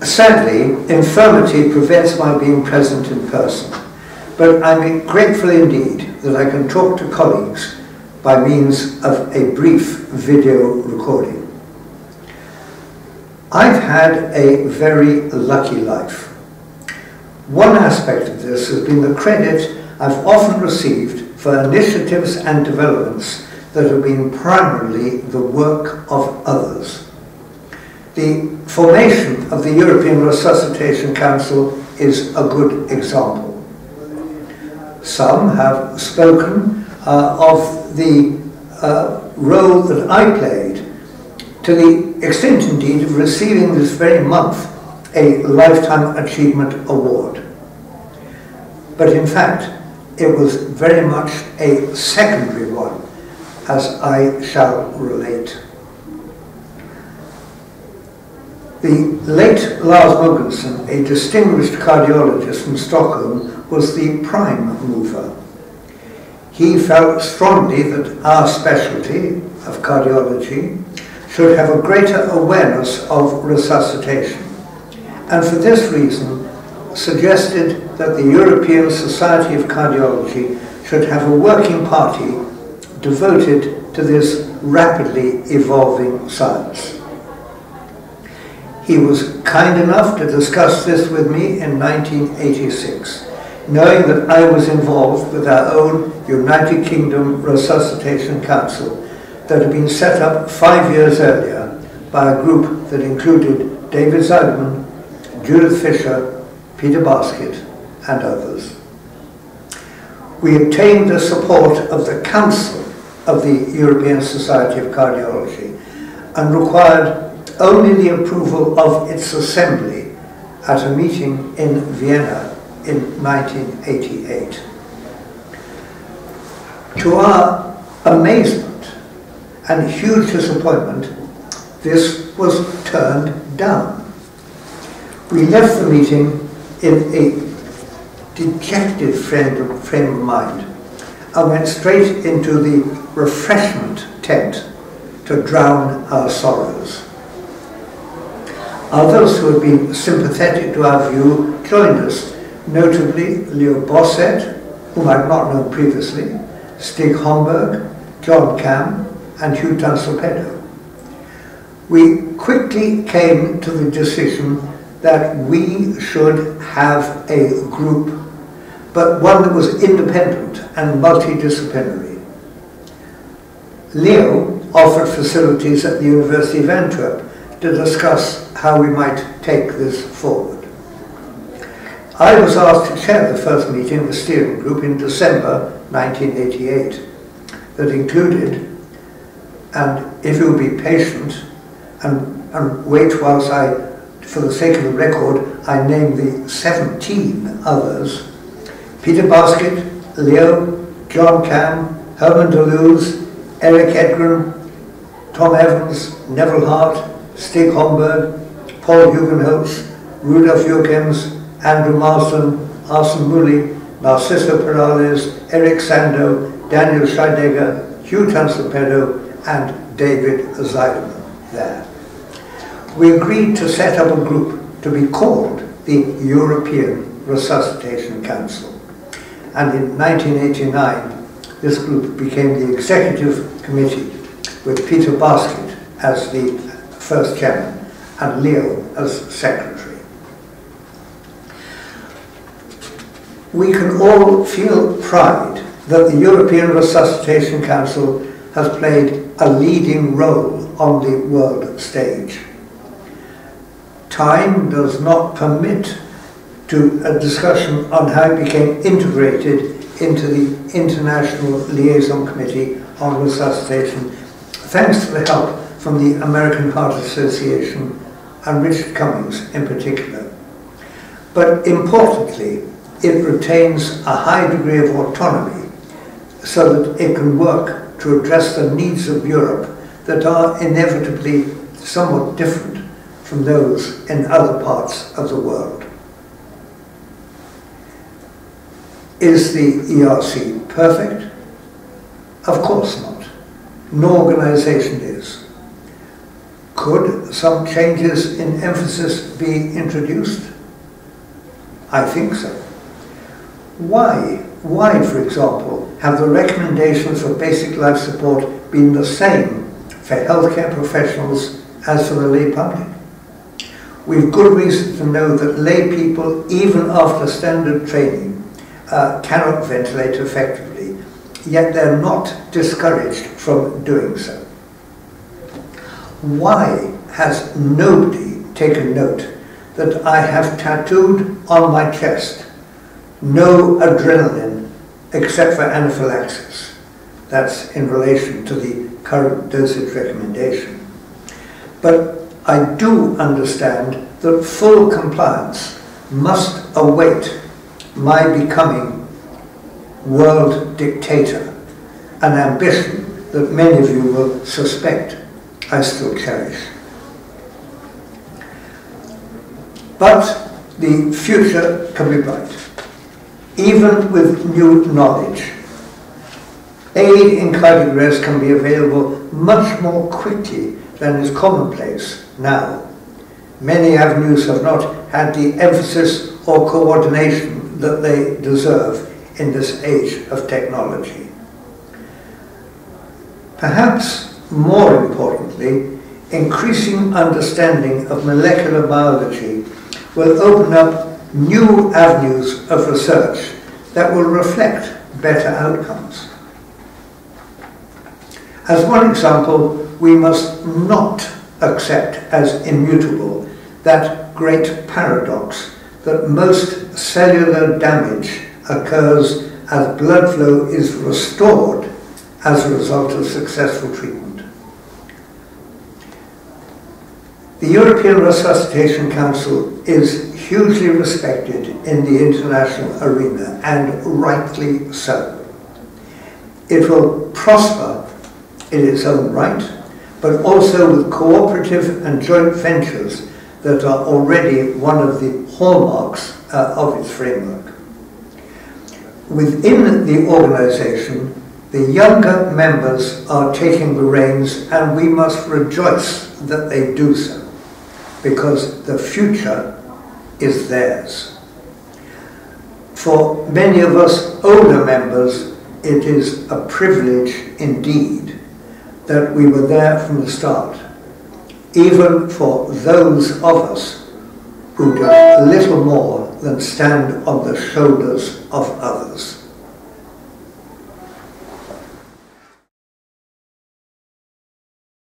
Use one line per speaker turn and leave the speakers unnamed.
Sadly, infirmity prevents my being present in person, but I'm grateful indeed that I can talk to colleagues by means of a brief video recording. I've had a very lucky life. One aspect of this has been the credit I've often received for initiatives and developments that have been primarily the work of others. The formation of the European Resuscitation Council is a good example. Some have spoken of the role that I played, to the extent indeed of receiving this very month a Lifetime Achievement Award. But in fact, it was very much a secondary one, as I shall relate. The late Lars Mogensen, a distinguished cardiologist from Stockholm, was the prime mover. He felt strongly that our specialty of cardiology should have a greater awareness of resuscitation, and for this reason suggested that the European Society of Cardiology should have a working party devoted to this rapidly evolving science. He was kind enough to discuss this with me in 1986, knowing that I was involved with our own United Kingdom Resuscitation Council that had been set up 5 years earlier by a group that included David Zuidman, Judith Fisher, Peter Basket, and others. We obtained the support of the Council of the European Society of Cardiology and required only the approval of its assembly at a meeting in Vienna in 1988. To our amazement and huge disappointment, this was turned down. We left the meeting in a dejected frame of mind and went straight into the refreshment tent to drown our sorrows. Others who had been sympathetic to our view joined us, notably Leo Bosset, whom I had not known previously, Stig Homburg, John Cam, and Hugh Tunstall-Pedo. We quickly came to the decision that we should have a group, but one that was independent and multidisciplinary. Leo offered facilities at the University of Antwerp to discuss how we might take this forward. I was asked to chair the first meeting of the steering group in December 1988 that included, and if you'll be patient and wait whilst I, for the sake of the record, I name the 17 others: Peter Basket, Leo, John Cam, Herman Deleuze, Eric Edgren, Tom Evans, Neville Hart, Stig Homburg, Paul Hugenholtz, Rudolf Jürgens, Andrew Marsden, Arsene Muli, Narciso Perales, Eric Sando, Daniel Scheidegger, Hugh Tunstall-Pedo, and David Zuidman there. We agreed to set up a group to be called the European Resuscitation Council. And in 1989, this group became the executive committee with Peter Basket as the first chairman and Leo as secretary. We can all feel pride that the European Resuscitation Council has played a leading role on the world stage. Time does not permit to a discussion on how it became integrated into the International Liaison Committee on Resuscitation, thanks to the help from the American Heart Association and Richard Cummings in particular. But importantly, it retains a high degree of autonomy so that it can work to address the needs of Europe that are inevitably somewhat different from those in other parts of the world. Is the ERC perfect? Of course not. No organization is. Could some changes in emphasis be introduced? I think so. Why, for example, have the recommendations for basic life support been the same for healthcare professionals as for the lay public? We've good reason to know that lay people, even after standard training, cannot ventilate effectively, yet they're not discouraged from doing so. Why has nobody taken note that I have tattooed on my chest no adrenaline except for anaphylaxis? That's in relation to the current dosage recommendation. But I do understand that full compliance must await my becoming world dictator, an ambition that many of you will suspect I still cherish. But the future can be bright. Even with new knowledge, aid in cardiac arrest can be available much more quickly than is commonplace now. Many avenues have not had the emphasis or coordination that they deserve in this age of technology. Perhaps more importantly, increasing understanding of molecular biology will open up new avenues of research that will reflect better outcomes. As one example, we must not accept as immutable that great paradox that most cellular damage occurs as blood flow is restored as a result of successful treatment. The European Resuscitation Council is hugely respected in the international arena, and rightly so. It will prosper in its own right, but also with cooperative and joint ventures that are already one of the hallmarks of its framework. Within the organization, the younger members are taking the reins, and we must rejoice that they do so, because the future is theirs. For many of us older members, it is a privilege indeed that we were there from the start, even for those of us who did little more than stand on the shoulders of others.